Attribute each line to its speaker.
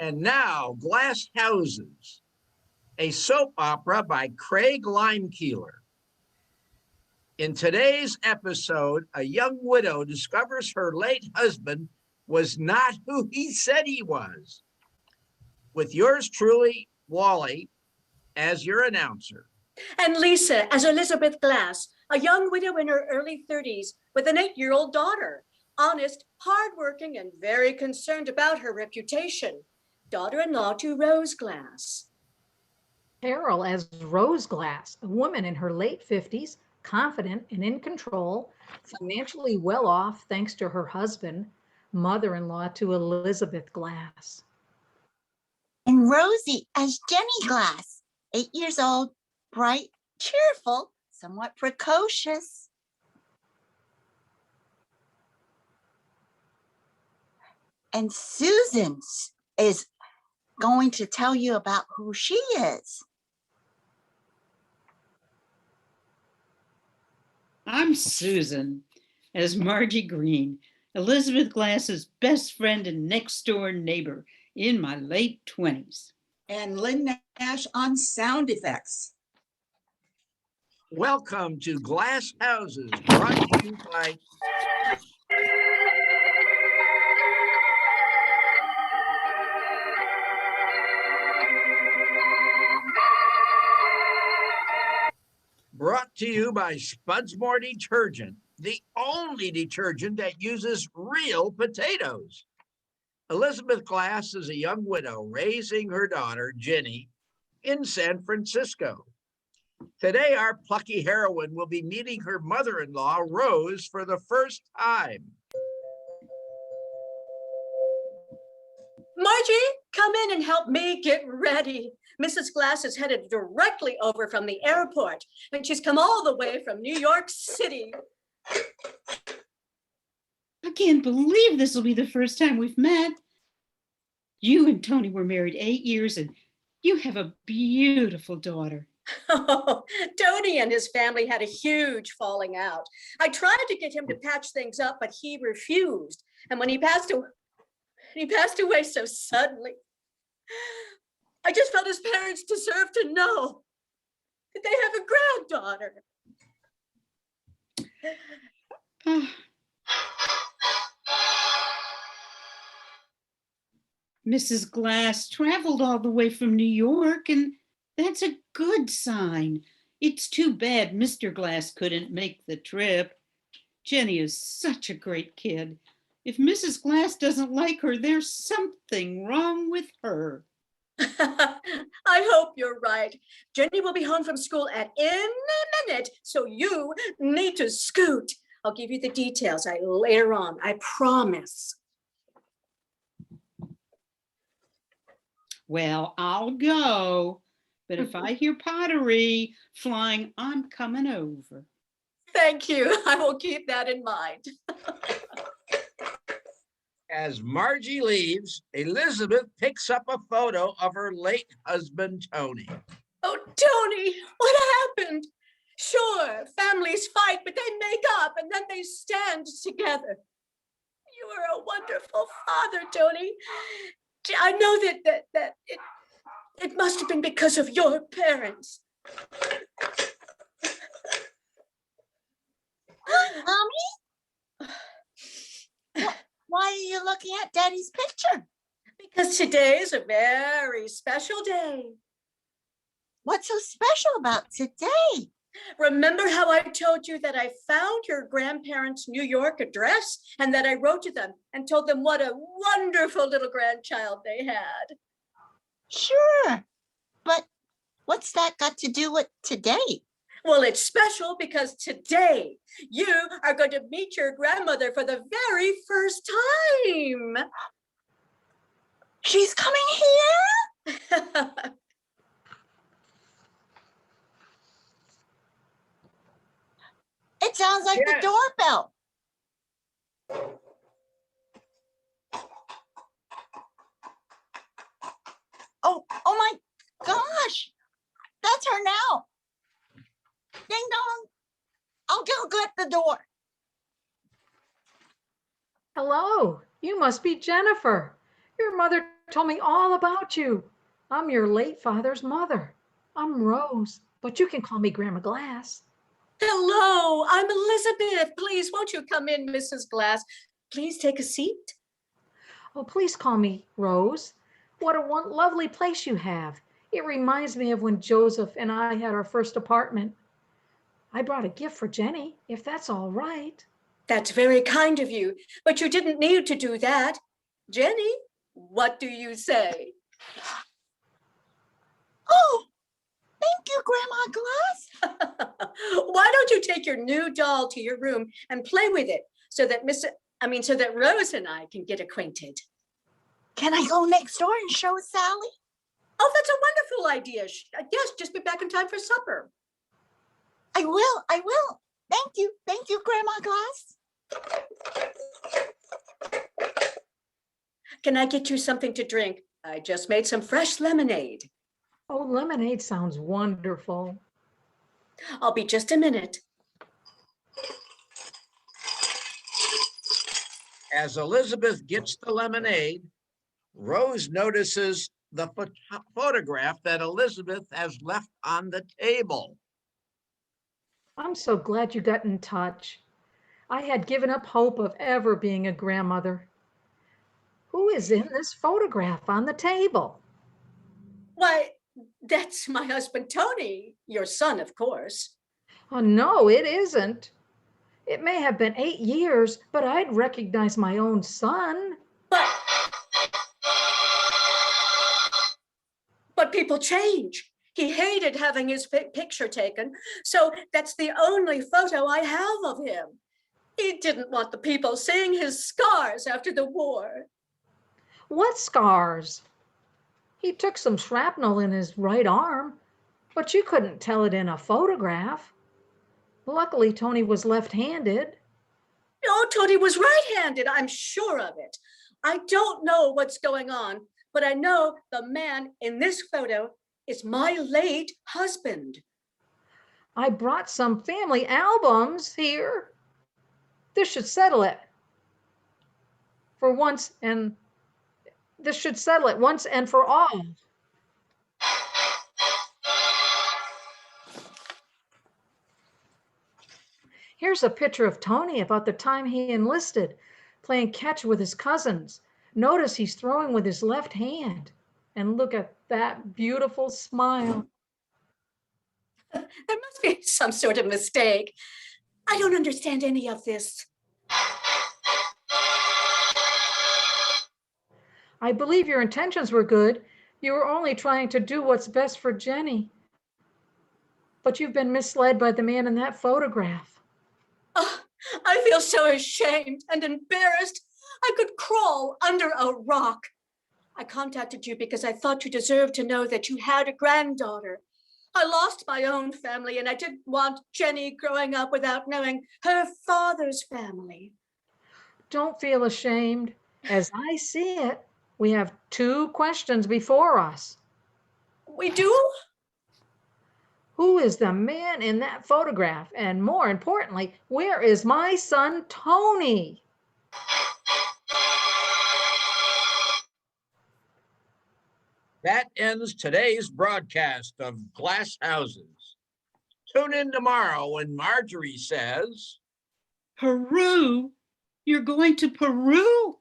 Speaker 1: And now, Glass Houses, a soap opera by Craig Leimkuehler. In today's episode, a young widow discovers her late husband was not who he said he was. With yours truly, Wally, as your announcer.
Speaker 2: And Lisa as Elizabeth Glass, a young widow in her early 30s with an 8-year-old daughter. Honest, hardworking, and very concerned about her reputation. Daughter-in-law to Rose Glass.
Speaker 3: Carol as Rose Glass, a woman in her late 50s, confident and in control, financially well off thanks to her husband, mother-in-law to Elizabeth Glass.
Speaker 4: And Rosie as Jenny Glass, 8 years old, bright, cheerful, somewhat precocious. And Susan is going to tell you about who she is.
Speaker 5: I'm Susan as Margie Green, Elizabeth Glass's best friend and next door neighbor in my late 20s.
Speaker 6: And Lynn Nash on sound effects.
Speaker 1: Welcome to Glass Houses, brought to you by Spudsmore Detergent, the only detergent that uses real potatoes. Elizabeth Glass is a young widow raising her daughter, Jenny, in San Francisco. Today, our plucky heroine will be meeting her mother-in-law, Rose, for the first time.
Speaker 2: Margie, come in and help me get ready. Mrs. Glass is headed directly over from the airport, and she's come all the way from New York City.
Speaker 5: I can't believe this will be the first time we've met. You and Tony were married 8 years, and you have a beautiful daughter.
Speaker 2: Oh, Tony and his family had a huge falling out. I tried to get him to patch things up, but he refused. And when he passed away so suddenly. I just felt his parents deserve to know that they have a granddaughter.
Speaker 5: Mrs. Glass traveled all the way from New York, and that's a good sign. It's too bad Mr. Glass couldn't make the trip. Jenny is such a great kid. If Mrs. Glass doesn't like her, there's something wrong with her.
Speaker 2: I hope you're right. Jenny will be home from school in a minute, so you need to scoot. I'll give you the details later on, I promise.
Speaker 5: Well, I'll go, but if I hear pottery flying, I'm coming over.
Speaker 2: Thank you. I will keep that in mind.
Speaker 1: As Margie leaves, Elizabeth picks up a photo of her late husband, Tony.
Speaker 2: Oh, Tony, what happened? Sure, families fight, but they make up and then they stand together. You are a wonderful father, Tony. I know that it must have been because of your parents.
Speaker 4: Mommy? Why are you looking at Daddy's picture?
Speaker 2: Because today is a very special day.
Speaker 4: What's so special about today?
Speaker 2: Remember how I told you that I found your grandparents' New York address and that I wrote to them and told them what a wonderful little grandchild they had?
Speaker 4: Sure, but what's that got to do with today?
Speaker 2: Well, it's special because today you are going to meet your grandmother for the very first time.
Speaker 4: She's coming here? It sounds like the doorbell. Oh my gosh, that's her now. Ding dong. I'll go at the door.
Speaker 3: Hello, you must be Jennifer. Your mother told me all about you. I'm your late father's mother. I'm Rose, but you can call me Grandma Glass.
Speaker 2: Hello, I'm Elizabeth. Please, won't you come in, Mrs. Glass? Please take a seat.
Speaker 3: Oh, please call me Rose. What a lovely place you have. It reminds me of when Joseph and I had our first apartment. I brought a gift for Jenny, if that's all right.
Speaker 2: That's very kind of you, but you didn't need to do that. Jenny, what do you say?
Speaker 4: Oh, thank you, Grandma Glass.
Speaker 2: Why don't you take your new doll to your room and play with it so that so that Rose and I can get acquainted?
Speaker 4: Can I go next door and show Sally?
Speaker 2: Oh, that's a wonderful idea. Yes, just be back in time for supper.
Speaker 4: I will. Thank you, Grandma Glass.
Speaker 2: Can I get you something to drink? I just made some fresh lemonade.
Speaker 3: Oh, lemonade sounds wonderful.
Speaker 2: I'll be just a minute.
Speaker 1: As Elizabeth gets the lemonade, Rose notices the photograph that Elizabeth has left on the table.
Speaker 3: I'm so glad you got in touch. I had given up hope of ever being a grandmother. Who is in this photograph on the table?
Speaker 2: Why, that's my husband, Tony, your son, of course.
Speaker 3: Oh, no, it isn't. It may have been 8 years, but I'd recognize my own son.
Speaker 2: But people change. He hated having his picture taken, so that's the only photo I have of him. He didn't want the people seeing his scars after the war.
Speaker 3: What scars? He took some shrapnel in his right arm, but you couldn't tell it in a photograph. Luckily, Tony was left-handed.
Speaker 2: No, Tony was right-handed, I'm sure of it. I don't know what's going on, but I know the man in this photo is my late husband.
Speaker 3: I brought some family albums here. This should settle it. This should settle it once and for all. Here's a picture of Tony about the time he enlisted, playing catch with his cousins. Notice he's throwing with his left hand. And look at that beautiful smile.
Speaker 2: There must be some sort of mistake. I don't understand any of this.
Speaker 3: I believe your intentions were good. You were only trying to do what's best for Jenny. But you've been misled by the man in that photograph.
Speaker 2: Oh, I feel so ashamed and embarrassed. I could crawl under a rock. I contacted you because I thought you deserved to know that you had a granddaughter. I lost my own family and I didn't want Jenny growing up without knowing her father's family.
Speaker 3: Don't feel ashamed. As I see it, we have 2 questions before us.
Speaker 2: We do?
Speaker 3: Who is the man in that photograph? And more importantly, where is my son, Tony?
Speaker 1: That ends today's broadcast of Glass Houses. Tune in tomorrow when Marjorie says,
Speaker 5: Peru? You're going to Peru?